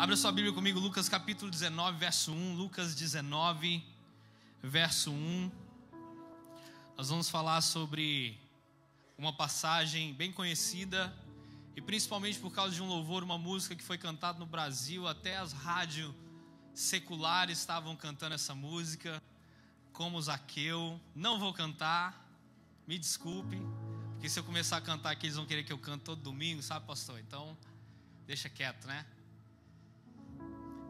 Abra sua Bíblia comigo, Lucas capítulo 19, verso 1. Lucas 19, verso 1. Nós vamos falar sobre uma passagem bem conhecida e principalmente por causa de um louvor, uma música que foi cantada no Brasil. Até as rádios seculares estavam cantando essa música, como Zaqueu. Não vou cantar, me desculpe, porque se eu começar a cantar aqui, eles vão querer que eu cante todo domingo, sabe, pastor? Então, deixa quieto, né?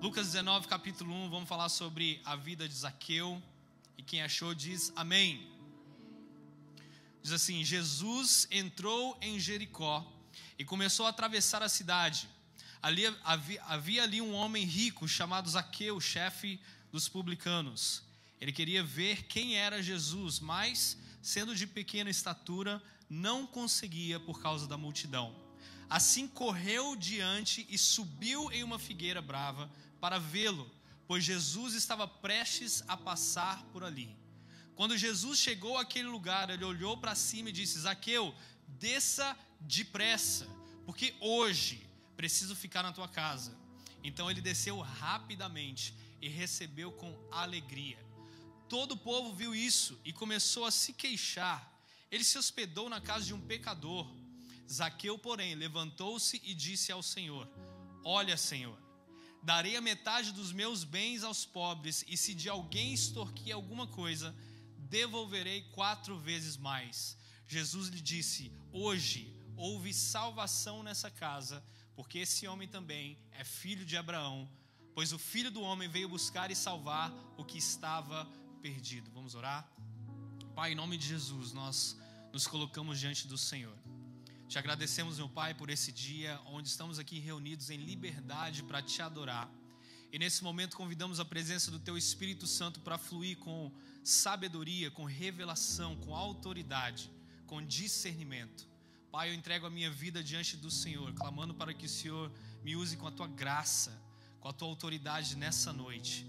Lucas 19, capítulo 1, vamos falar sobre a vida de Zaqueu. E quem achou diz amém. Diz assim: Jesus entrou em Jericó e começou a atravessar a cidade. Havia ali um homem rico chamado Zaqueu, chefe dos publicanos. Ele queria ver quem era Jesus, mas, sendo de pequena estatura, não conseguia por causa da multidão. Assim correu diante e subiu em uma figueira brava para vê-lo, pois Jesus estava prestes a passar por ali. Quando Jesus chegou àquele lugar, ele olhou para cima e disse: Zaqueu, desça depressa, porque hoje preciso ficar na tua casa. Então ele desceu rapidamente e recebeu com alegria. Todo o povo viu isso e começou a se queixar. Ele se hospedou na casa de um pecador. Zaqueu, porém, levantou-se e disse ao Senhor: Olha, Senhor, darei a metade dos meus bens aos pobres, e se de alguém extorquir alguma coisa, devolverei 4 vezes mais. Jesus lhe disse: Hoje houve salvação nessa casa, porque esse homem também é filho de Abraão, pois o Filho do Homem veio buscar e salvar o que estava perdido. Vamos orar? Pai, em nome de Jesus, nós nos colocamos diante do Senhor. Te agradecemos, meu Pai, por esse dia onde estamos aqui reunidos em liberdade para te adorar. E nesse momento convidamos a presença do Teu Espírito Santo para fluir com sabedoria, com revelação, com autoridade, com discernimento. Pai, eu entrego a minha vida diante do Senhor, clamando para que o Senhor me use com a Tua graça, com a Tua autoridade nessa noite.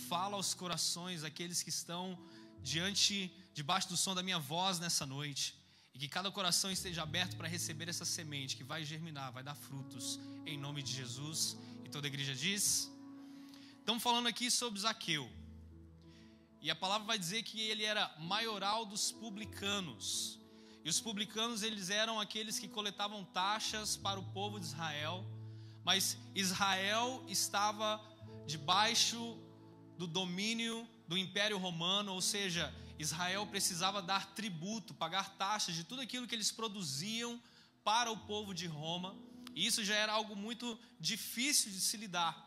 Fala aos corações daqueles que estão debaixo do som da minha voz nessa noite. E que cada coração esteja aberto para receber essa semente que vai germinar, vai dar frutos, em nome de Jesus. E toda a igreja diz. Estamos falando aqui sobre Zaqueu. E a palavra vai dizer que ele era maioral dos publicanos. E os publicanos, eles eram aqueles que coletavam taxas para o povo de Israel. Mas Israel estava debaixo do domínio do Império Romano, ou seja, Israel precisava dar tributo, pagar taxas de tudo aquilo que eles produziam para o povo de Roma. E isso já era algo muito difícil de se lidar.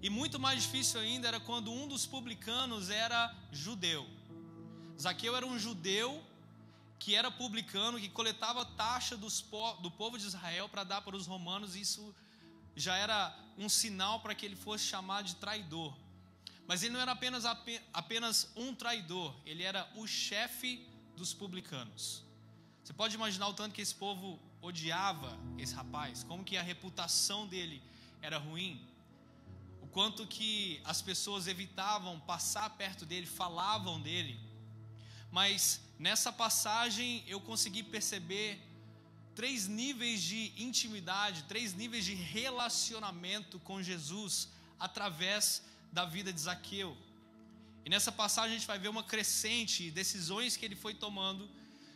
E muito mais difícil ainda era quando um dos publicanos era judeu. Zaqueu era um judeu que era publicano, que coletava taxa do povo de Israel para dar para os romanos. E isso já era um sinal para que ele fosse chamado de traidor. Mas ele não era apenas um traidor, ele era o chefe dos publicanos. Você pode imaginar o tanto que esse povo odiava esse rapaz, como que a reputação dele era ruim, o quanto que as pessoas evitavam passar perto dele, falavam dele. Mas nessa passagem eu consegui perceber 3 níveis de intimidade, 3 níveis de relacionamento com Jesus através da vida de Zaqueu. E nessa passagem a gente vai ver uma crescente de decisões que ele foi tomando,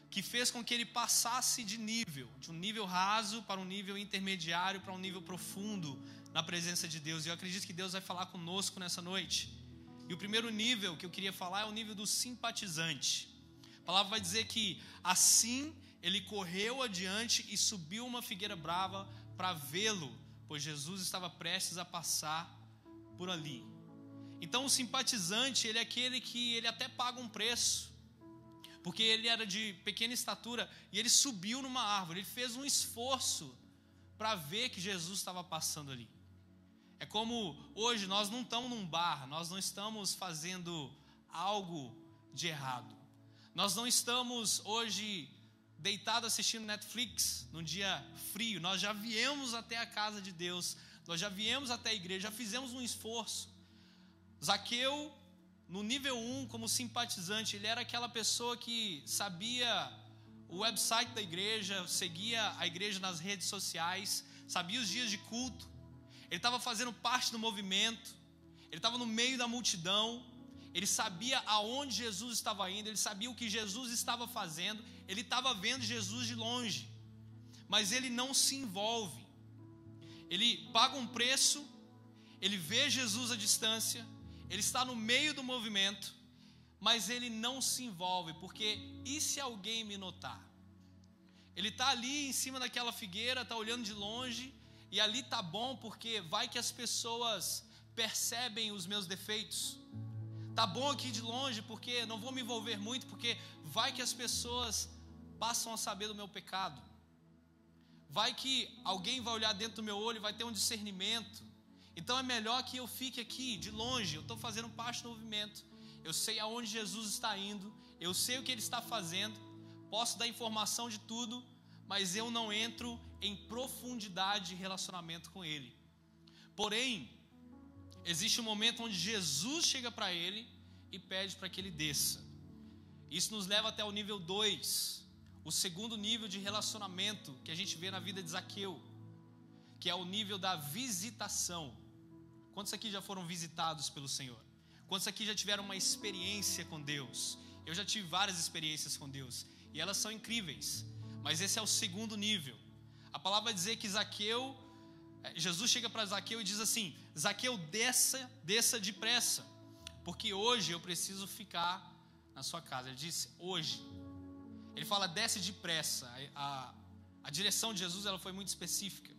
que fez com que ele passasse de um nível raso para um nível intermediário, para um nível profundo na presença de Deus. E eu acredito que Deus vai falar conosco nessa noite. E o primeiro nível que eu queria falar é o nível do simpatizante. A palavra vai dizer que assim ele correu adiante e subiu uma figueira brava para vê-lo, pois Jesus estava prestes a passar por ali. Então o simpatizante, ele é aquele que ele até paga um preço, porque ele era de pequena estatura e ele subiu numa árvore, ele fez um esforço para ver que Jesus estava passando ali. É como hoje nós não estamos num bar, nós não estamos fazendo algo de errado. Nós não estamos hoje deitados assistindo Netflix num dia frio, nós já viemos até a casa de Deus, nós já viemos até a igreja, já fizemos um esforço. Zaqueu, no nível 1, como simpatizante, ele era aquela pessoa que sabia o website da igreja, seguia a igreja nas redes sociais, sabia os dias de culto. ele estava fazendo parte do movimento, ele estava no meio da multidão, ele sabia aonde Jesus estava indo, ele sabia o que Jesus estava fazendo, ele estava vendo Jesus de longe, mas ele não se envolve. Ele paga um preço, ele vê Jesus à distância, ele está no meio do movimento, mas ele não se envolve, porque e se alguém me notar? Ele está ali em cima daquela figueira, está olhando de longe, e ali está bom, porque vai que as pessoas percebem os meus defeitos. Está bom aqui de longe, porque não vou me envolver muito, porque vai que as pessoas passam a saber do meu pecado. Vai que alguém vai olhar dentro do meu olho e vai ter um discernimento. Então é melhor que eu fique aqui, de longe. Eu estou fazendo parte do movimento. Eu sei aonde Jesus está indo. Eu sei o que Ele está fazendo. Posso dar informação de tudo, mas eu não entro em profundidade de relacionamento com Ele. Porém, existe um momento onde Jesus chega para ele e pede para que ele desça. Isso nos leva até o nível 2. O segundo nível de relacionamento que a gente vê na vida de Zaqueu, que é o nível da visitação. Quantos aqui já foram visitados pelo Senhor? Quantos aqui já tiveram uma experiência com Deus? Eu já tive várias experiências com Deus, e elas são incríveis, mas esse é o segundo nível. A palavra vai dizer que Jesus chega para Zaqueu e diz assim: Zaqueu, desça depressa, porque hoje eu preciso ficar na sua casa. Ele disse hoje. Ele fala desce depressa. A direção de Jesus, ela foi muito específica.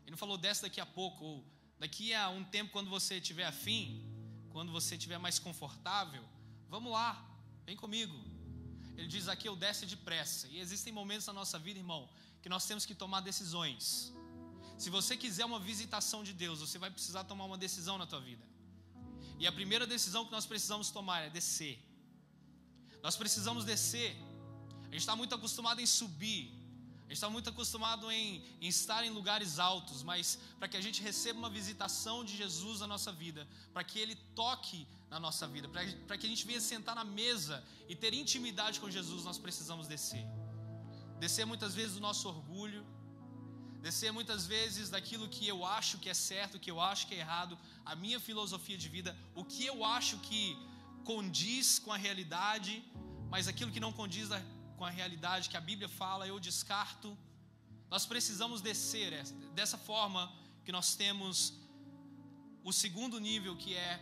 Ele não falou desce daqui a pouco, ou daqui a um tempo, quando você estiver afim, quando você estiver mais confortável, vamos lá, vem comigo. Ele diz Zaqueu, desce depressa. E existem momentos na nossa vida, irmão, que nós temos que tomar decisões. Se você quiser uma visitação de Deus, você vai precisar tomar uma decisão na tua vida. E a primeira decisão que nós precisamos tomar é descer. Nós precisamos descer. A gente está muito acostumado em subir. A gente está muito acostumado em estar em lugares altos. Mas para que a gente receba uma visitação de Jesus na nossa vida, para que Ele toque na nossa vida, para que a gente venha sentar na mesa e ter intimidade com Jesus, nós precisamos descer. Descer muitas vezes do nosso orgulho, descer muitas vezes daquilo que eu acho que é certo, o que eu acho que é errado, a minha filosofia de vida, o que eu acho que condiz com a realidade, mas aquilo que não condiz com a realidade que a Bíblia fala, eu descarto. Nós precisamos descer dessa forma que nós temos o segundo nível, que é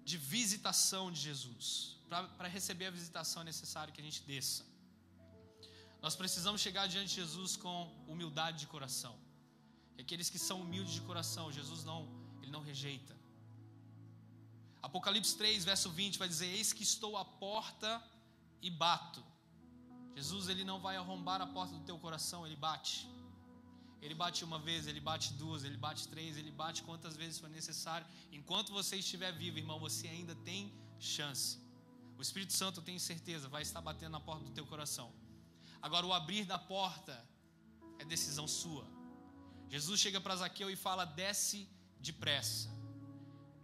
de visitação de Jesus. Para receber a visitação é necessário que a gente desça. Nós precisamos chegar diante de Jesus com humildade de coração. E aqueles que são humildes de coração, Jesus Ele não rejeita. Apocalipse 3, verso 20 vai dizer: eis que estou à porta e bato. Jesus, Ele não vai arrombar a porta do teu coração, Ele bate. Ele bate uma vez, Ele bate duas, Ele bate três, Ele bate quantas vezes for necessário. Enquanto você estiver vivo, irmão, você ainda tem chance. O Espírito Santo, eu tenho certeza, vai estar batendo na porta do teu coração. Agora, o abrir da porta é decisão sua. Jesus chega para Zaqueu e fala: desce depressa.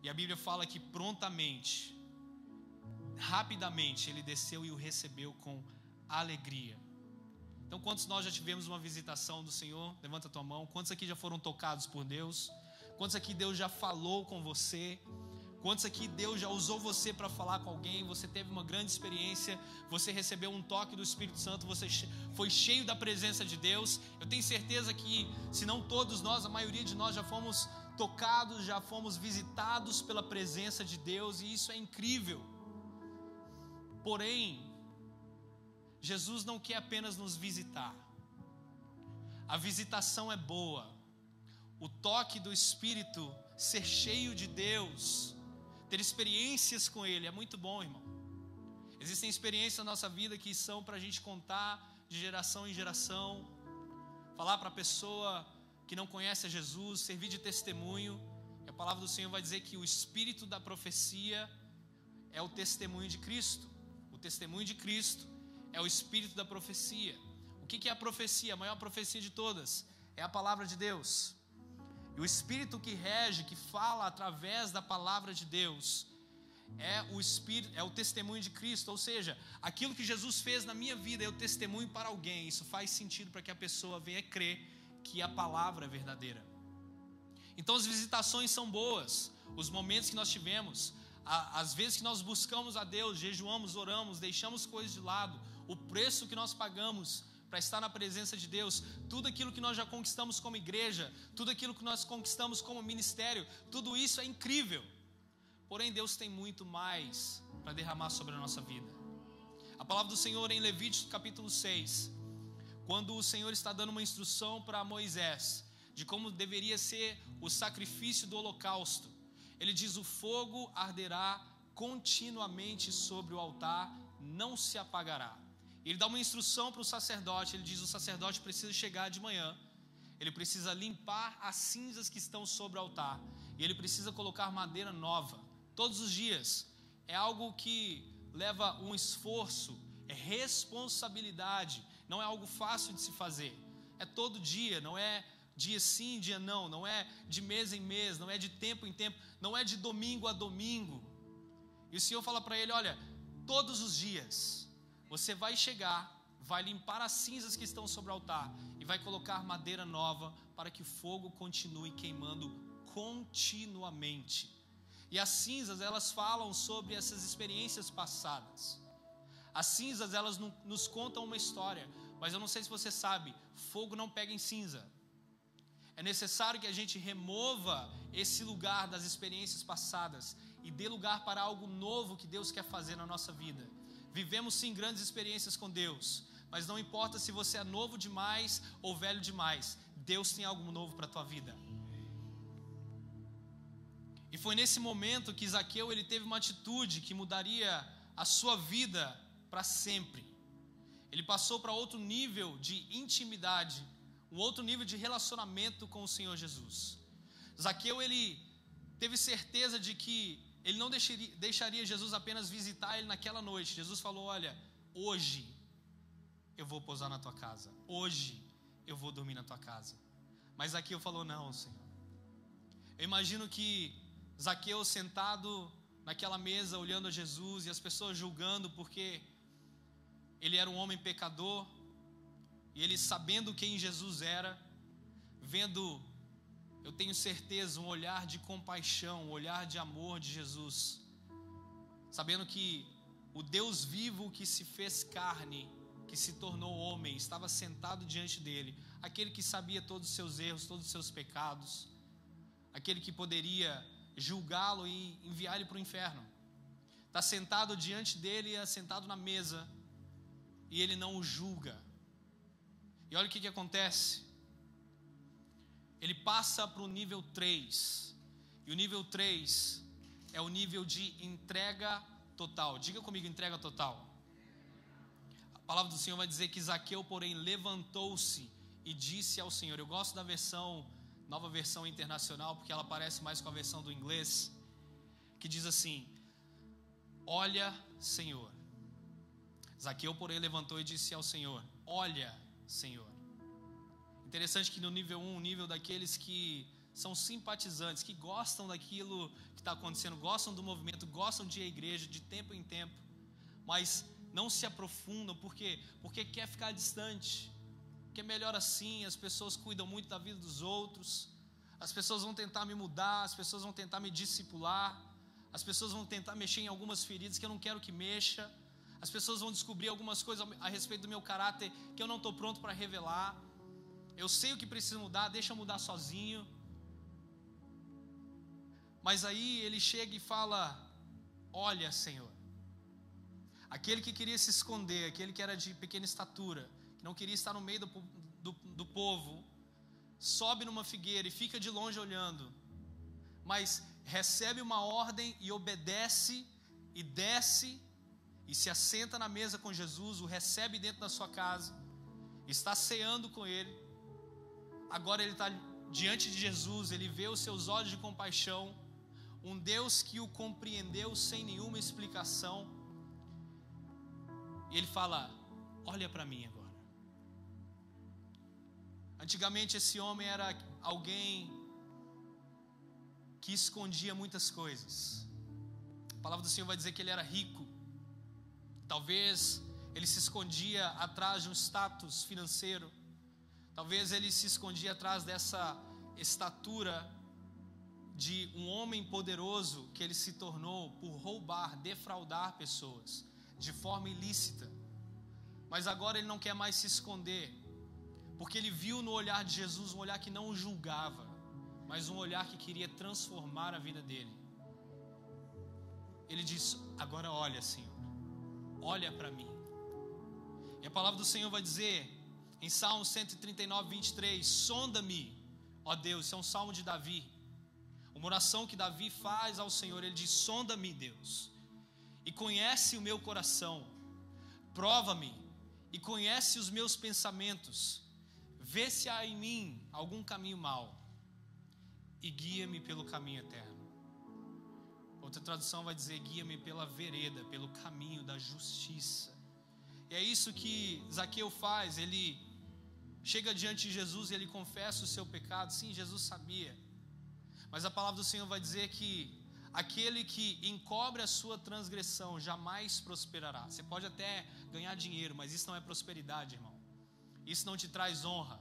E a Bíblia fala que prontamente, rapidamente, ele desceu e o recebeu com alegria. Então, quantos nós já tivemos uma visitação do Senhor? Levanta a tua mão. Quantos aqui já foram tocados por Deus? Quantos aqui Deus já falou com você? Quantos aqui Deus já usou você para falar com alguém? Você teve uma grande experiência, você recebeu um toque do Espírito Santo, você foi cheio da presença de Deus. Eu tenho certeza que, se não todos nós, a maioria de nós já fomos tocados, já fomos visitados pela presença de Deus, e isso é incrível. Porém, Jesus não quer apenas nos visitar. A visitação é boa. O toque do Espírito, ser cheio de Deus, ter experiências com Ele é muito bom, irmão. Existem experiências na nossa vida que são para a gente contar de geração em geração, falar para a pessoa que não conhece a Jesus, servir de testemunho. E a palavra do Senhor vai dizer que o espírito da profecia é o testemunho de Cristo. O testemunho de Cristo é o espírito da profecia. O que é a profecia? A maior profecia de todas é a palavra de Deus. E o espírito que rege, que fala através da palavra de Deus, é o espírito, é o testemunho de Cristo. Ou seja, aquilo que Jesus fez na minha vida é o testemunho para alguém. Isso faz sentido para que a pessoa venha crer que a palavra é verdadeira. Então as visitações são boas, os momentos que nós tivemos, as vezes que nós buscamos a Deus, jejuamos, oramos, deixamos coisas de lado, o preço que nós pagamos para estar na presença de Deus, tudo aquilo que nós já conquistamos como igreja, tudo aquilo que nós conquistamos como ministério, tudo isso é incrível. Porém, Deus tem muito mais para derramar sobre a nossa vida. A palavra do Senhor em Levítico capítulo 6, quando o Senhor está dando uma instrução para Moisés, de como deveria ser o sacrifício do holocausto, ele diz: o fogo arderá continuamente sobre o altar, não se apagará. Ele dá uma instrução para o sacerdote, ele diz: o sacerdote precisa chegar de manhã, ele precisa limpar as cinzas que estão sobre o altar, e ele precisa colocar madeira nova, todos os dias. É algo que leva um esforço, é responsabilidade, não é algo fácil de se fazer, é todo dia, não é dia sim, dia não, não é de mês em mês, não é de tempo em tempo, não é de domingo a domingo. E o Senhor fala para ele: olha, todos os dias você vai chegar, vai limpar as cinzas que estão sobre o altar e vai colocar madeira nova para que o fogo continue queimando continuamente. E as cinzas, elas falam sobre essas experiências passadas. As cinzas, elas nos contam uma história, mas eu não sei se você sabe, fogo não pega em cinza. É necessário que a gente remova esse lugar das experiências passadas e dê lugar para algo novo que Deus quer fazer na nossa vida. Vivemos sim grandes experiências com Deus, mas não importa se você é novo demais ou velho demais, Deus tem algo novo para a tua vida. E foi nesse momento que Zaqueu, ele teve uma atitude que mudaria a sua vida para sempre. Ele passou para outro nível de intimidade, um outro nível de relacionamento com o Senhor Jesus. Zaqueu, ele teve certeza de que ele não deixaria Jesus apenas visitar ele naquela noite. Jesus falou: olha, hoje eu vou pousar na tua casa, hoje eu vou dormir na tua casa. Mas Zaqueu falou: não, Senhor. Eu imagino que Zaqueu sentado naquela mesa, olhando a Jesus e as pessoas julgando, porque ele era um homem pecador, e ele, sabendo quem Jesus era, vendo, eu tenho certeza, um olhar de compaixão, um olhar de amor de Jesus, sabendo que o Deus vivo que se fez carne, que se tornou homem, estava sentado diante dele, aquele que sabia todos os seus erros, todos os seus pecados, aquele que poderia julgá-lo e enviar ele para o inferno, está sentado diante dele, sentado na mesa, e ele não o julga. E olha o que acontece. Ele passa para o nível 3. E o nível 3 é o nível de entrega total. Diga comigo: entrega total. A palavra do Senhor vai dizer que Zaqueu, porém, levantou-se e disse ao Senhor. Eu gosto da nova versão internacional, porque ela parece mais com a versão do inglês, que diz assim: olha, Senhor. Zaqueu, porém, levantou e disse ao Senhor: olha, Senhor. Interessante que no nível 1, o nível daqueles que são simpatizantes, que gostam daquilo que está acontecendo, gostam do movimento, gostam de ir à igreja de tempo em tempo, mas não se aprofundam, porque quer ficar distante, porque é melhor assim. As pessoas cuidam muito da vida dos outros, as pessoas vão tentar me mudar, as pessoas vão tentar me discipular, as pessoas vão tentar mexer em algumas feridas que eu não quero que mexa, as pessoas vão descobrir algumas coisas a respeito do meu caráter que eu não estou pronto para revelar. Eu sei o que precisa mudar, deixa eu mudar sozinho. Mas aí ele chega e fala: olha, Senhor. Aquele que queria se esconder, aquele que era de pequena estatura, que não queria estar no meio do povo, sobe numa figueira e fica de longe olhando, mas recebe uma ordem e obedece, e desce e se assenta na mesa com Jesus, o recebe dentro da sua casa, está ceando com ele. Agora ele está diante de Jesus, ele vê os seus olhos de compaixão, um Deus que o compreendeu sem nenhuma explicação, e ele fala: olha para mim agora. Antigamente esse homem era alguém que escondia muitas coisas. A palavra do Senhor vai dizer que ele era rico. Talvez ele se escondia atrás de um status financeiro. Talvez ele se escondia atrás dessa estatura de um homem poderoso que ele se tornou por roubar, defraudar pessoas de forma ilícita. Mas agora ele não quer mais se esconder, porque ele viu no olhar de Jesus um olhar que não o julgava, mas um olhar que queria transformar a vida dele. Ele diz: agora olha, Senhor, olha para mim. E a palavra do Senhor vai dizer em Salmo 139, 23: sonda-me, ó Deus. Isso é um salmo de Davi, uma oração que Davi faz ao Senhor. Ele diz: sonda-me, Deus, e conhece o meu coração, prova-me e conhece os meus pensamentos, vê se há em mim algum caminho mau e guia-me pelo caminho eterno. Outra tradução vai dizer: guia-me pela vereda, pelo caminho da justiça. E é isso que Zaqueu faz. Ele chega diante de Jesus e ele confessa o seu pecado. Sim, Jesus sabia, mas a palavra do Senhor vai dizer que aquele que encobre a sua transgressão jamais prosperará. Você pode até ganhar dinheiro, mas isso não é prosperidade, irmão. Isso não te traz honra,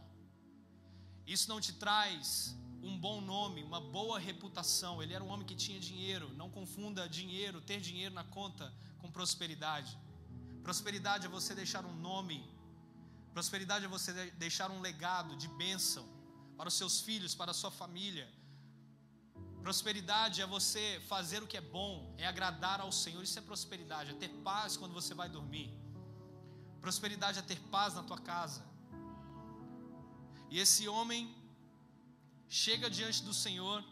isso não te traz um bom nome, uma boa reputação. Ele era um homem que tinha dinheiro. Não confunda dinheiro, ter dinheiro na conta, com prosperidade. Prosperidade é você deixar um nome, prosperidade é você deixar um legado de bênção para os seus filhos, para a sua família. Prosperidade é você fazer o que é bom, é agradar ao Senhor. Isso é prosperidade, é ter paz quando você vai dormir. Prosperidade é ter paz na tua casa. E esse homem chega diante do Senhor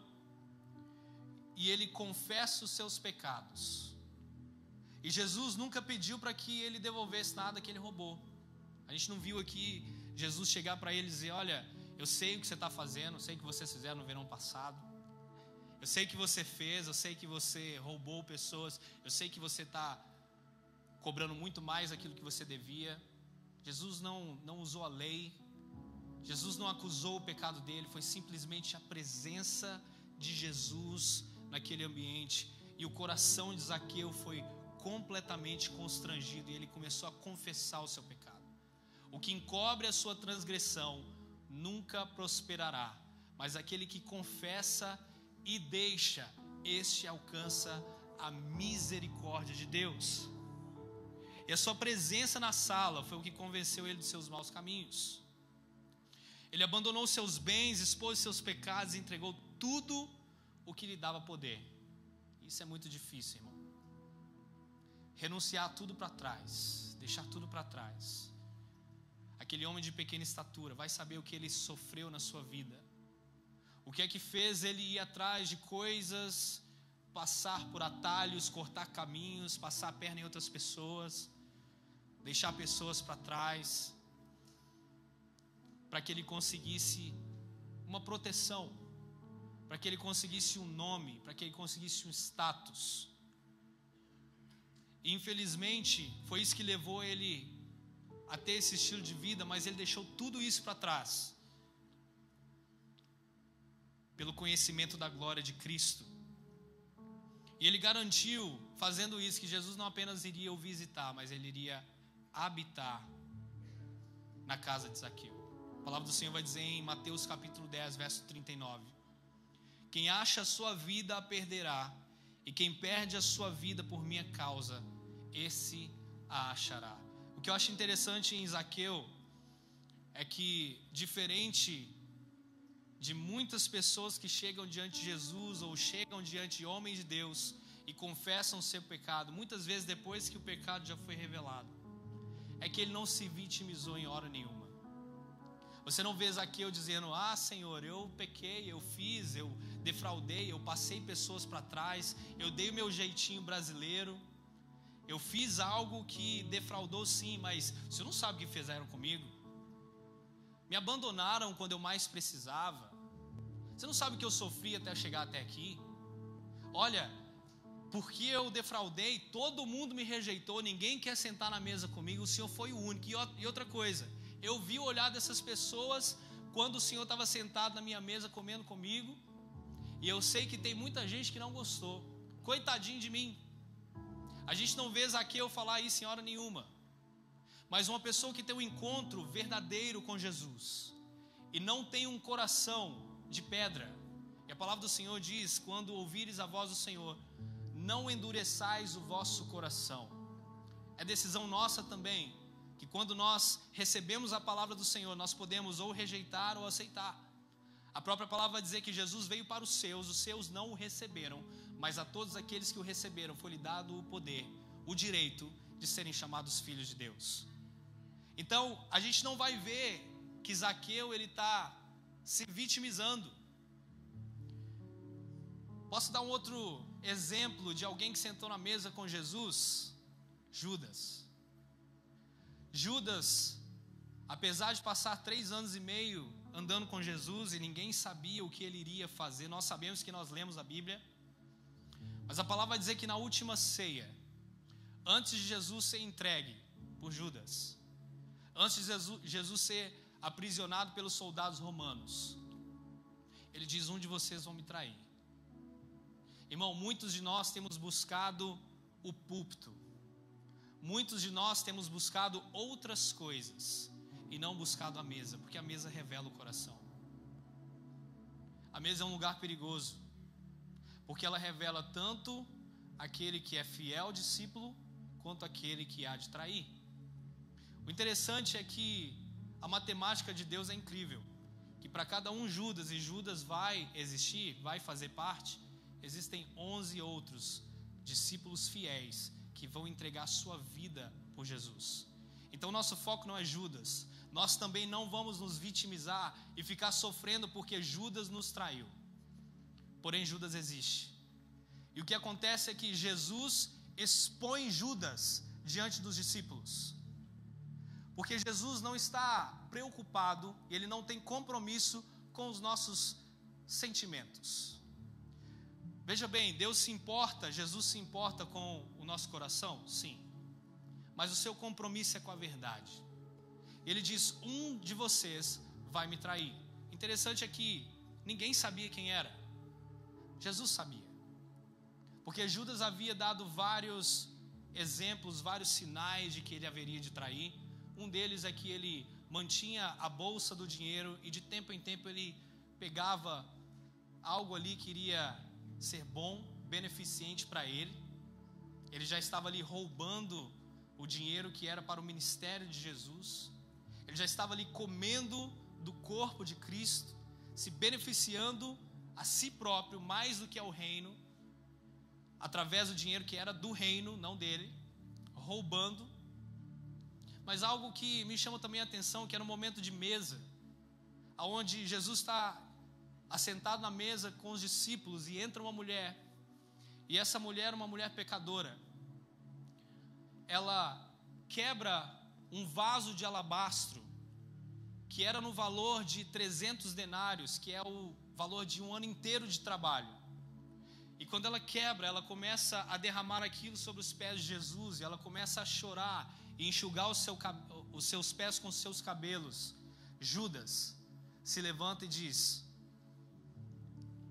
e ele confessa os seus pecados. E Jesus nunca pediu para que ele devolvesse nada que ele roubou. A gente não viu aqui Jesus chegar para ele e dizer: olha, eu sei o que você está fazendo, eu sei o que vocês fizeram no verão passado, eu sei que você fez, eu sei que você roubou pessoas, eu sei que você está cobrando muito mais aquilo que você devia. Jesus não usou a lei, Jesus não acusou o pecado dele, foi simplesmente a presença de Jesus naquele ambiente. E o coração de Zaqueu foi completamente constrangido e ele começou a confessar o seu pecado. O que encobre a sua transgressão nunca prosperará, mas aquele que confessa e deixa, este alcança a misericórdia de Deus. E a sua presença na sala foi o que convenceu ele dos seus maus caminhos. Ele abandonou seus bens, expôs seus pecados e entregou tudo o que lhe dava poder. Isso é muito difícil, irmão. Renunciar tudo para trás, deixar tudo para trás. Aquele homem de pequena estatura vai saber o que ele sofreu na sua vida. O que é que fez ele ir atrás de coisas, passar por atalhos, cortar caminhos, passar a perna em outras pessoas, deixar pessoas para trás, para que ele conseguisse uma proteção, para que ele conseguisse um nome, para que ele conseguisse um status. E infelizmente foi isso que levou ele a ter esse estilo de vida, mas ele deixou tudo isso para trás, pelo conhecimento da glória de Cristo. E ele garantiu, fazendo isso, que Jesus não apenas iria o visitar, mas ele iria habitar na casa de Zaqueu. A palavra do Senhor vai dizer em Mateus capítulo 10, verso 39: quem acha a sua vida a perderá, e quem perde a sua vida por minha causa, esse a achará. O que eu acho interessante em Zaqueu é que, diferente de muitas pessoas que chegam diante de Jesus ou chegam diante de homens de Deus e confessam o seu pecado, muitas vezes depois que o pecado já foi revelado, é que ele não se vitimizou em hora nenhuma. Você não vê Zaqueu dizendo: ah, Senhor, eu pequei, eu fiz, eu defraudei, eu passei pessoas para trás, eu dei o meu jeitinho brasileiro, eu fiz algo que defraudou sim, mas você não sabe o que fizeram comigo. Me abandonaram quando eu mais precisava. Você não sabe o que eu sofri até chegar até aqui. Olha, porque eu defraudei, todo mundo me rejeitou, ninguém quer sentar na mesa comigo, o Senhor foi o único. E outra coisa, eu vi o olhar dessas pessoas quando o Senhor estava sentado na minha mesa comendo comigo, e eu sei que tem muita gente que não gostou. Coitadinho de mim. A gente não vê Zaqueu falar isso em hora nenhuma. Mas uma pessoa que tem um encontro verdadeiro com Jesus e não tem um coração de pedra, E a palavra do Senhor diz: quando ouvires a voz do Senhor, não endureçais o vosso coração. É decisão nossa também, que quando nós recebemos a palavra do Senhor, nós podemos ou rejeitar ou aceitar. A própria palavra vai dizer que Jesus veio para os seus não o receberam, mas a todos aqueles que o receberam foi-lhe dado o poder, o direito de serem chamados filhos de Deus. Então, a gente não vai ver que Zaqueu ele está se vitimizando. Posso dar um outro exemplo de alguém que sentou na mesa com Jesus? Judas. Judas, apesar de passar 3 anos e meio andando com Jesus e ninguém sabia o que ele iria fazer, nós sabemos que nós lemos a Bíblia, mas a palavra vai dizer que na última ceia, antes de Jesus ser entregue por Judas, antes de Jesus ser aprisionado pelos soldados romanos, ele diz: um de vocês vão me trair. Irmão, muitos de nós temos buscado o púlpito, muitos de nós temos buscado outras coisas e não buscado a mesa, porque a mesa revela o coração. A mesa é um lugar perigoso, porque ela revela tanto aquele que é fiel discípulo, quanto aquele que há de trair. O interessante é que a matemática de Deus é incrível, que para cada um Judas, e Judas vai existir, vai fazer parte, existem 11 outros discípulos fiéis que vão entregar a sua vida por Jesus. Então nosso foco não é Judas. Nós também não vamos nos vitimizar e ficar sofrendo porque Judas nos traiu. Porém, Judas existe. E o que acontece é que Jesus expõe Judas diante dos discípulos. Porque Jesus não está preocupado, ele não tem compromisso com os nossos sentimentos. Veja bem, Deus se importa, Jesus se importa com o nosso coração? Sim. Mas o seu compromisso é com a verdade. Ele diz: um de vocês vai me trair. Interessante é que ninguém sabia quem era. Jesus sabia. Porque Judas havia dado vários exemplos, vários sinais de que ele haveria de trair. Um deles é que ele mantinha a bolsa do dinheiro e de tempo em tempo ele pegava algo ali que iria ser bom, beneficente para ele. Ele já estava ali roubando o dinheiro que era para o ministério de Jesus. Ele já estava ali comendo do corpo de Cristo, se beneficiando a si próprio mais do que ao reino, através do dinheiro que era do reino, não dele, roubando. Mas algo que me chama também a atenção, que era um momento de mesa, onde Jesus está assentado na mesa com os discípulos e entra uma mulher, e essa mulher é uma mulher pecadora. Ela quebra um vaso de alabastro que era no valor de 300 denários, que é o valor de um ano inteiro de trabalho. E quando ela quebra, ela começa a derramar aquilo sobre os pés de Jesus, e ela começa a chorar e enxugar os seus pés com os seus cabelos. Judas se levanta e diz: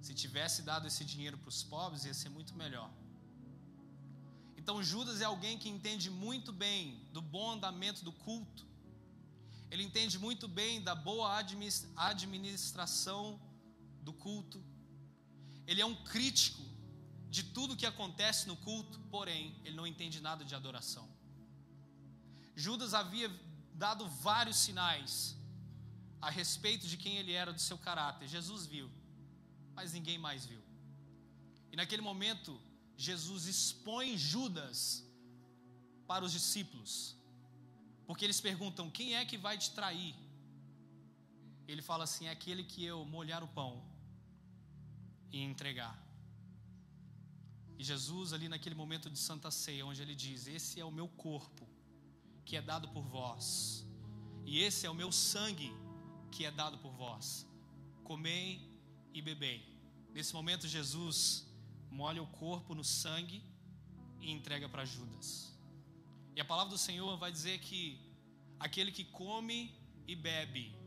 se tivesse dado esse dinheiro para os pobres, ia ser muito melhor. Então Judas é alguém que entende muito bem do bom andamento do culto. Ele entende muito bem da boa administração do culto. Ele é um crítico de tudo que acontece no culto, porém, ele não entende nada de adoração. Judas havia dado vários sinais a respeito de quem ele era, do seu caráter. Jesus viu, mas ninguém mais viu. E naquele momento, Jesus expõe Judas para os discípulos, porque eles perguntam: quem é que vai te trair? Ele fala assim: é aquele que eu molhar o pão e entregar. E Jesus, ali naquele momento de Santa Ceia, onde ele diz: esse é o meu corpo que é dado por vós, e esse é o meu sangue que é dado por vós, comei e bebei. Nesse momento Jesus molha o corpo no sangue e entrega para Judas. E a palavra do Senhor vai dizer que aquele que come e bebe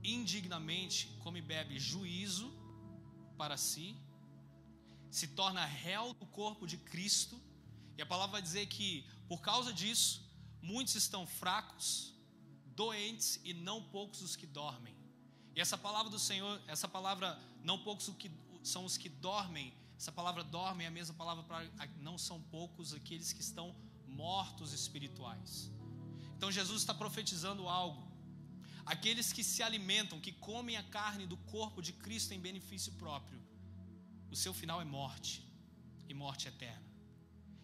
indignamente, come e bebe juízo para si, se torna réu do corpo de Cristo. E a palavra vai dizer que por causa disso muitos estão fracos, doentes, e não poucos os que dormem. E essa palavra do Senhor, essa palavra não poucos são os que dormem. Essa palavra dormem é a mesma palavra para não são poucos aqueles que estão mortos espirituais. Então Jesus está profetizando algo. Aqueles que se alimentam, que comem a carne do corpo de Cristo em benefício próprio, o seu final é morte, e morte eterna.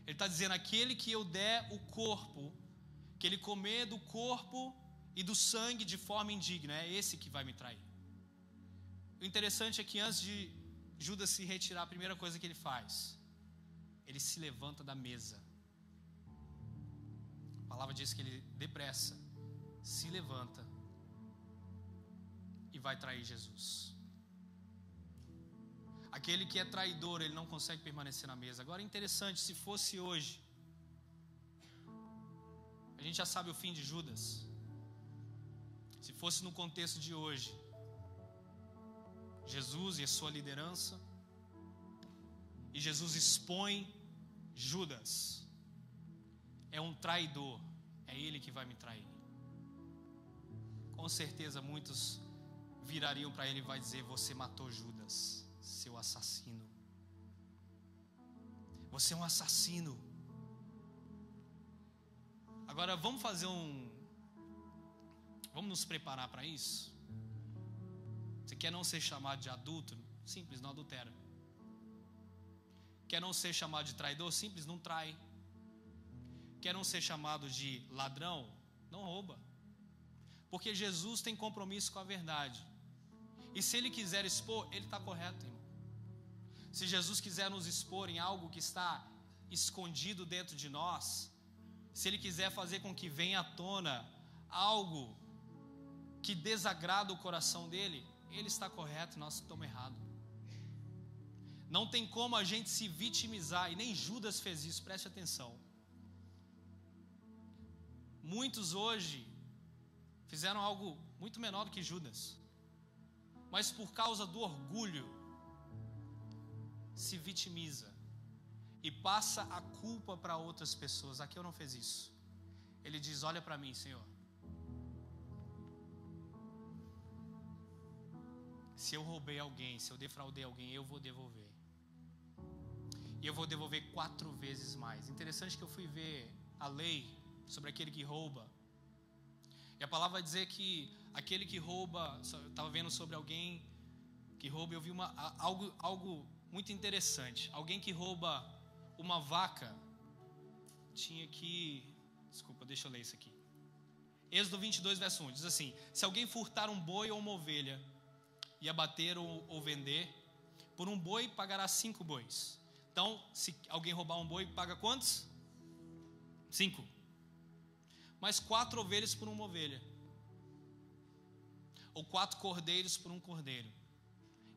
Ele está dizendo, aquele que eu der o corpo, que ele comer do corpo e do sangue de forma indigna, é esse que vai me trair. O interessante é que antes de Judas se retirar, a primeira coisa que ele faz, ele se levanta da mesa. A palavra diz que ele depressa se levanta e vai trair Jesus. Aquele que é traidor, ele não consegue permanecer na mesa. Agora é interessante, se fosse hoje, a gente já sabe o fim de Judas. Se fosse no contexto de hoje, Jesus e a sua liderança, e Jesus expõe Judas, é um traidor, é ele que vai me trair. Com certeza muitos virariam para ele e vai dizer, você matou Judas, seu assassino. Você é um assassino. Agora vamos nos preparar para isso? Você quer não ser chamado de adúltero? Simples, não adultera. Quer não ser chamado de traidor? Simples, não trai. Quer não ser chamado de ladrão? Não rouba. Porque Jesus tem compromisso com a verdade. E se ele quiser expor, ele está correto, irmão. Se Jesus quiser nos expor em algo que está escondido dentro de nós, se ele quiser fazer com que venha à tona algo que desagrada o coração dele, ele está correto e nós estamos errados. Não tem como a gente se vitimizar, e nem Judas fez isso, preste atenção. Muitos hoje fizeram algo muito menor do que Judas, mas por causa do orgulho, se vitimiza e passa a culpa para outras pessoas. Aqui eu não fiz isso. Ele diz, olha para mim, Senhor, se eu roubei alguém, se eu defraudei alguém, eu vou devolver. E eu vou devolver 4 vezes mais. Interessante que eu fui ver a lei sobre aquele que rouba. E a palavra vai dizer que aquele que rouba, eu estava vendo sobre alguém que rouba, eu vi algo muito interessante. Alguém que rouba uma vaca, tinha que... Desculpa, deixa eu ler isso aqui. Êxodo 22, verso 1, diz assim, se alguém furtar um boi ou uma ovelha, e abater ou vender, por um boi pagará 5 bois. Então, se alguém roubar um boi, paga quantos? 5. Mais 4 ovelhas por uma ovelha. Ou 4 cordeiros por um cordeiro.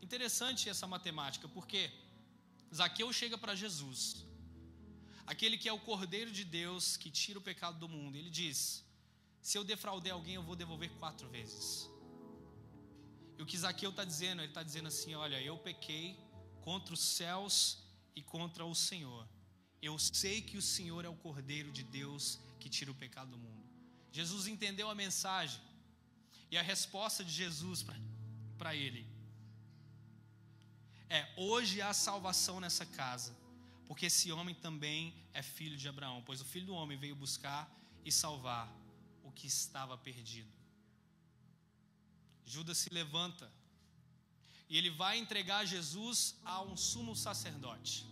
Interessante essa matemática, porque Zaqueu chega para Jesus, aquele que é o Cordeiro de Deus, que tira o pecado do mundo. Ele diz, se eu defraudei alguém, eu vou devolver 4 vezes. E o que Zaqueu está dizendo, ele está dizendo assim, olha, eu pequei contra os céus e contra o Senhor. Eu sei que o Senhor é o Cordeiro de Deus que tira o pecado do mundo. Jesus entendeu a mensagem. E a resposta de Jesus para ele é, hoje há salvação nessa casa, porque esse homem também é filho de Abraão, pois o Filho do Homem veio buscar e salvar o que estava perdido. Judas se levanta e ele vai entregar Jesus a um sumo sacerdote.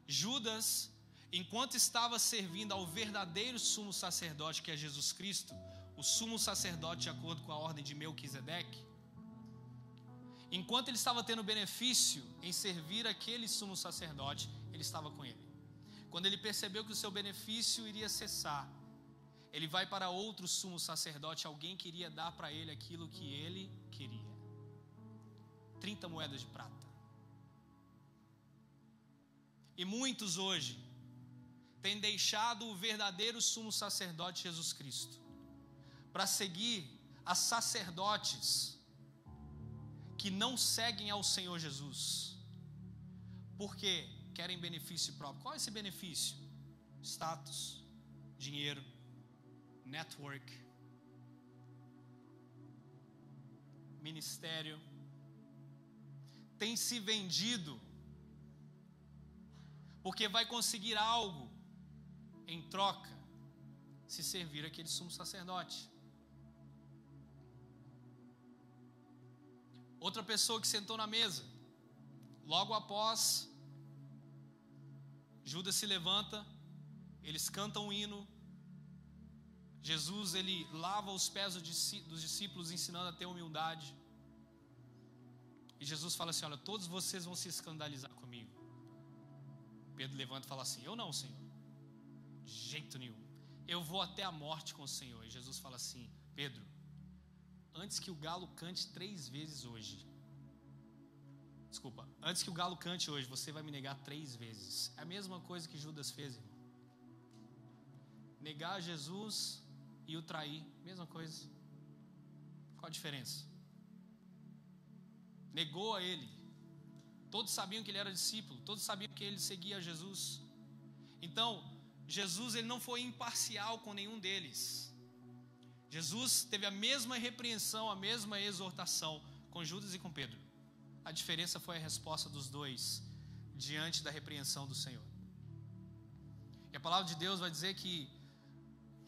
Judas, enquanto estava servindo ao verdadeiro sumo sacerdote, que é Jesus Cristo, o sumo sacerdote de acordo com a ordem de Melquisedeque, enquanto ele estava tendo benefício em servir aquele sumo sacerdote, ele estava com ele. Quando ele percebeu que o seu benefício iria cessar, ele vai para outro sumo sacerdote, alguém queria dar para ele aquilo que ele queria. 30 moedas de prata. E muitos hoje têm deixado o verdadeiro sumo sacerdote Jesus Cristo para seguir a sacerdotes que não seguem ao Senhor Jesus, porque querem benefício próprio. Qual é esse benefício? Status, dinheiro, network, ministério. tem se vendido porque vai conseguir algo em troca se servir aquele sumo sacerdote. Outra pessoa que sentou na mesa, logo após Judas se levanta, eles cantam um hino. Jesus, ele lava os pés dos discípulos, ensinando a ter humildade. E Jesus fala assim: olha, todos vocês vão se escandalizar comigo. Pedro levanta e fala assim: eu não, Senhor, de jeito nenhum, eu vou até a morte com o Senhor. E Jesus fala assim: Pedro, antes que o galo cante 3 vezes hoje, antes que o galo cante hoje, você vai me negar 3 vezes. É a mesma coisa que Judas fez, irmão. Negar Jesus e o trair, mesma coisa. Qual a diferença? Negou a ele. Todos sabiam que ele era discípulo, todos sabiam que ele seguia Jesus. Então, Jesus, ele não foi imparcial com nenhum deles. Jesus teve a mesma repreensão, a mesma exortação com Judas e com Pedro. A diferença foi a resposta dos dois diante da repreensão do Senhor. E a palavra de Deus vai dizer que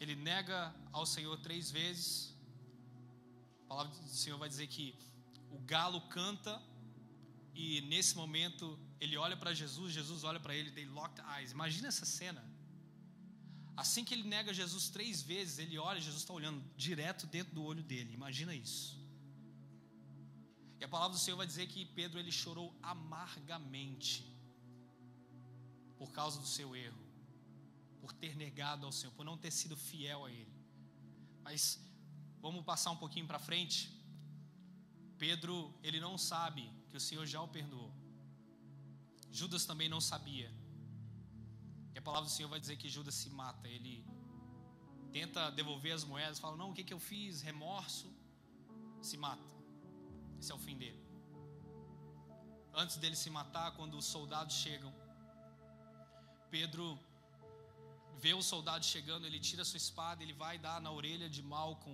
ele nega ao Senhor 3 vezes. A palavra do Senhor vai dizer que o galo canta, e nesse momento ele olha para Jesus, Jesus olha para ele, they locked eyes. Imagina essa cena. Assim que ele nega Jesus 3 vezes, ele olha, Jesus está olhando direto dentro do olho dele. Imagina isso. E a palavra do Senhor vai dizer que Pedro, ele chorou amargamente por causa do seu erro, por ter negado ao Senhor, por não ter sido fiel a Ele. Mas vamos passar um pouquinho para frente. Pedro, ele não sabe que o Senhor já o perdoou. Judas também não sabia. E a palavra do Senhor vai dizer que Judas se mata. Ele tenta devolver as moedas, fala: não, o que eu fiz? Remorso. Se mata. Esse é o fim dele. Antes dele se matar, quando os soldados chegam, Pedro vê os soldados chegando, ele tira sua espada, ele vai dar na orelha de Malco.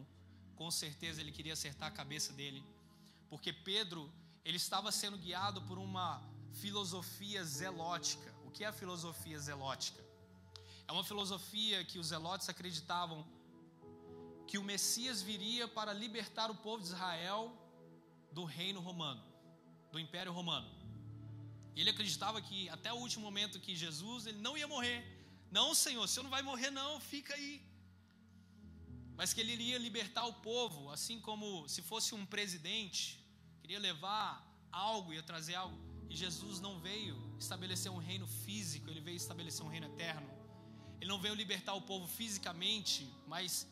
Com certeza ele queria acertar a cabeça dele, porque Pedro, ele estava sendo guiado por uma filosofia zelótica. O que é a filosofia zelótica? É uma filosofia que os zelotes acreditavam que o Messias viria para libertar o povo de Israel do reino romano, do império romano. E ele acreditava que até o último momento que Jesus, ele não ia morrer. Não, Senhor, o Senhor não vai morrer não, fica aí. Mas que ele iria libertar o povo, assim como se fosse um presidente, queria levar algo, ia trazer algo. E Jesus não veio estabelecer um reino físico, ele veio estabelecer um reino eterno. Ele não veio libertar o povo fisicamente, mas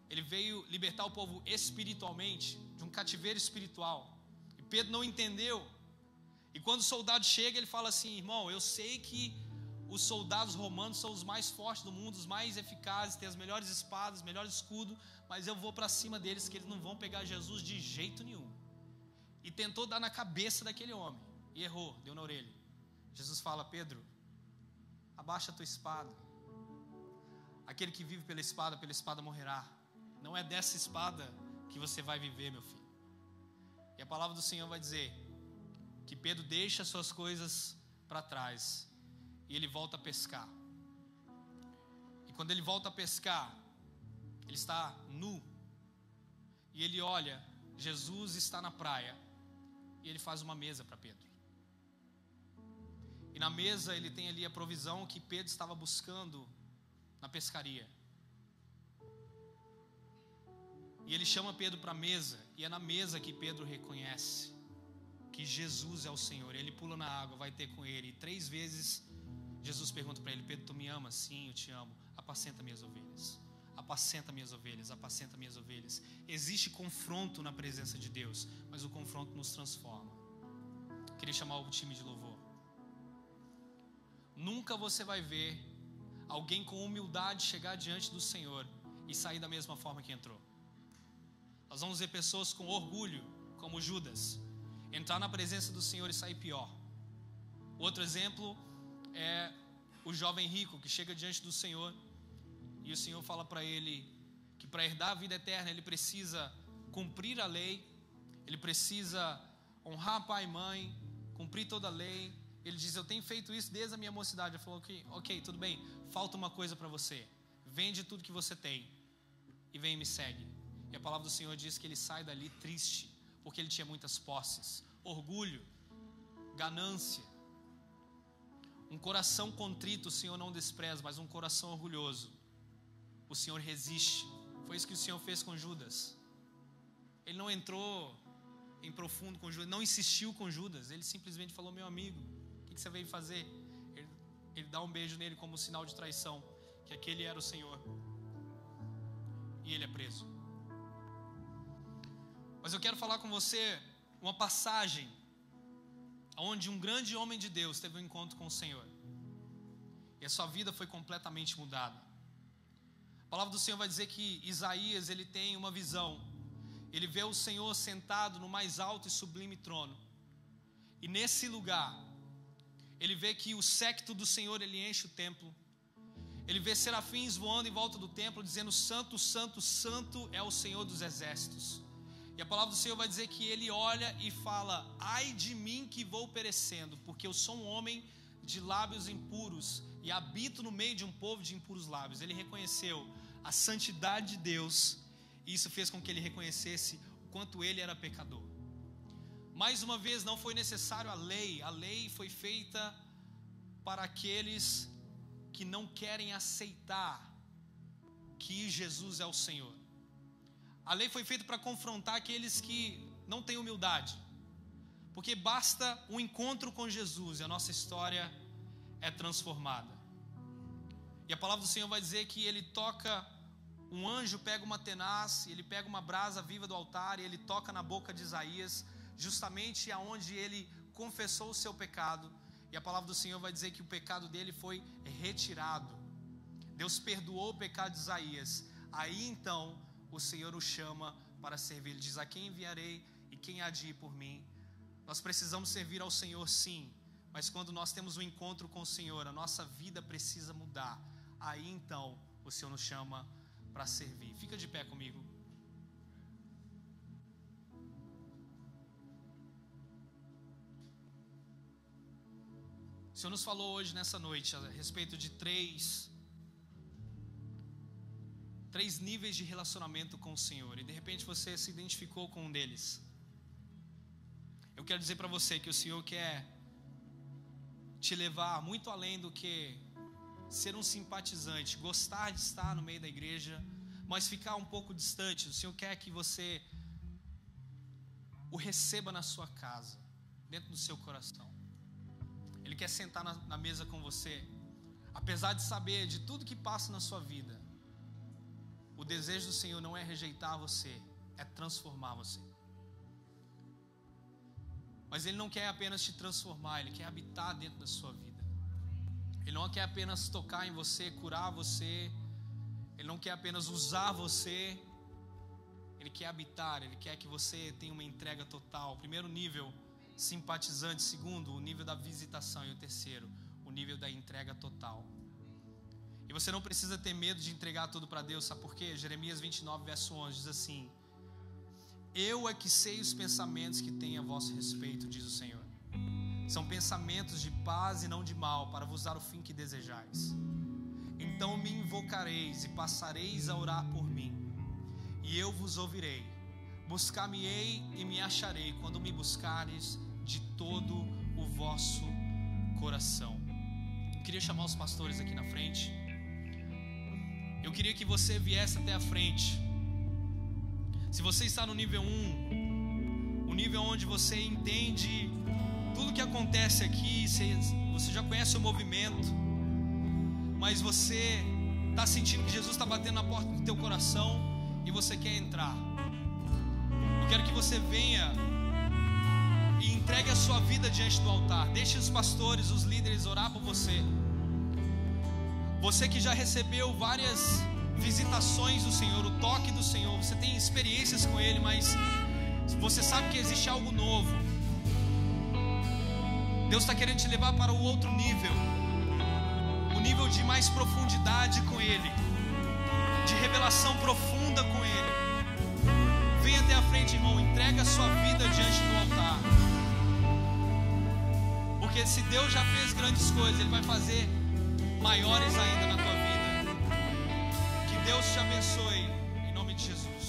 ele veio libertar o povo espiritualmente, de um cativeiro espiritual. E Pedro não entendeu. E quando o soldado chega, ele fala assim: irmão, eu sei que os soldados romanos são os mais fortes do mundo, os mais eficazes, têm as melhores espadas, os melhores escudos, mas eu vou para cima deles, que eles não vão pegar Jesus de jeito nenhum. E tentou dar na cabeça daquele homem, e errou, deu na orelha. Jesus fala: Pedro, abaixa a tua espada. Aquele que vive pela espada morrerá. Não é dessa espada que você vai viver, meu filho. E a palavra do Senhor vai dizer que Pedro deixa suas coisas para trás e ele volta a pescar. E quando ele volta a pescar, ele está nu. E ele olha, Jesus está na praia. E ele faz uma mesa para Pedro. E na mesa ele tem ali a provisão que Pedro estava buscando na pescaria. E ele chama Pedro para a mesa. E é na mesa que Pedro reconhece que Jesus é o Senhor. Ele pula na água, vai ter com ele. E 3 vezes Jesus pergunta para ele: Pedro, tu me amas? Sim, eu te amo. Apacenta minhas ovelhas. Apacenta minhas ovelhas. Apacenta minhas ovelhas. Existe confronto na presença de Deus, mas o confronto nos transforma. Queria chamar o time de louvor. Nunca você vai ver alguém com humildade chegar diante do Senhor e sair da mesma forma que entrou. Nós vamos ver pessoas com orgulho, como Judas, entrar na presença do Senhor e sair pior. Outro exemplo é o jovem rico que chega diante do Senhor e o Senhor fala para ele que para herdar a vida eterna ele precisa cumprir a lei, ele precisa honrar pai e mãe, cumpri toda a lei. Ele diz, eu tenho feito isso desde a minha mocidade. Ele falou que, ok, tudo bem, falta uma coisa para você. Vende tudo que você tem e vem e me segue. E a palavra do Senhor diz que ele sai dali triste, porque ele tinha muitas posses, orgulho, ganância. Um coração contrito o Senhor não despreza, mas um coração orgulhoso o Senhor resiste. Foi isso que o Senhor fez com Judas. Ele não entrou em profundo com Judas, não insistiu com Judas. Ele simplesmente falou, meu amigo, o que você veio fazer? Ele dá um beijo nele como sinal de traição, que aquele era o Senhor. E ele é preso. Mas eu quero falar com você uma passagem onde um grande homem de Deus teve um encontro com o Senhor. E a sua vida foi completamente mudada. A palavra do Senhor vai dizer que Isaías, ele tem uma visão. Ele vê o Senhor sentado no mais alto e sublime trono. E nesse lugar, ele vê que o séquito do Senhor, ele enche o templo. Ele vê serafins voando em volta do templo, dizendo, santo, santo, santo é o Senhor dos exércitos. E a palavra do Senhor vai dizer que ele olha e fala, ai de mim que vou perecendo, porque eu sou um homem de lábios impuros e habito no meio de um povo de impuros lábios. Ele reconheceu a santidade de Deus, e isso fez com que ele reconhecesse o quanto ele era pecador. Mais uma vez, não foi necessário a lei foi feita para aqueles que não querem aceitar que Jesus é o Senhor. A lei foi feita para confrontar aqueles que não têm humildade, porque basta um encontro com Jesus e a nossa história é transformada. E a palavra do Senhor vai dizer que ele toca, um anjo pega uma tenaz, ele pega uma brasa viva do altar e ele toca na boca de Isaías, justamente aonde ele confessou o seu pecado. E a palavra do Senhor vai dizer que o pecado dele foi retirado. Deus perdoou o pecado de Isaías. Aí então o Senhor o chama para servir. Ele diz, a quem enviarei e quem há de ir por mim? Nós precisamos servir ao Senhor, sim, mas quando nós temos um encontro com o Senhor, a nossa vida precisa mudar. Aí então o Senhor nos chama para servir. Fica de pé comigo. O Senhor nos falou hoje nessa noite a respeito de três níveis de relacionamento com o Senhor, e de repente você se identificou com um deles. Eu quero dizer para você que o Senhor quer te levar muito além do que ser um simpatizante, gostar de estar no meio da igreja, mas ficar um pouco distante. O Senhor quer que você o receba na sua casa, dentro do seu coração. Ele quer sentar na mesa com você, apesar de saber de tudo que passa na sua vida. O desejo do Senhor não é rejeitar você, é transformar você. Mas Ele não quer apenas te transformar, Ele quer habitar dentro da sua vida. Ele não quer apenas tocar em você, curar você. Ele não quer apenas usar você. Ele quer habitar, Ele quer que você tenha uma entrega total. Primeiro nível, simpatizante. Segundo, o nível da visitação. E o terceiro, o nível da entrega total. E você não precisa ter medo de entregar tudo para Deus, sabe por quê? Jeremias 29, verso 11 diz assim: eu é que sei os pensamentos que tenho a vosso respeito, diz o Senhor. São pensamentos de paz e não de mal, para vos dar o fim que desejais. Então me invocareis e passareis a orar por mim, e eu vos ouvirei. Buscar-me-ei e me acharei, quando me buscares de todo o vosso coração. Eu queria chamar os pastores aqui na frente. Eu queria que você viesse até a frente. Se você está no nível 1, o nível onde você entende tudo que acontece aqui, você já conhece o movimento, mas você está sentindo que Jesus está batendo na porta do teu coração e você quer entrar. Eu quero que você venha e entregue a sua vida diante do altar. Deixe os pastores, os líderes orar por você. Você que já recebeu várias visitações do Senhor, o toque do Senhor, você tem experiências com Ele, mas você sabe que existe algo novo. Deus está querendo te levar para o outro nível, o nível de mais profundidade com Ele, de revelação profunda com Ele. Venha até a frente, irmão, entrega a sua vida diante do altar. Porque se Deus já fez grandes coisas, Ele vai fazer maiores ainda na tua vida. Que Deus te abençoe, em nome de Jesus.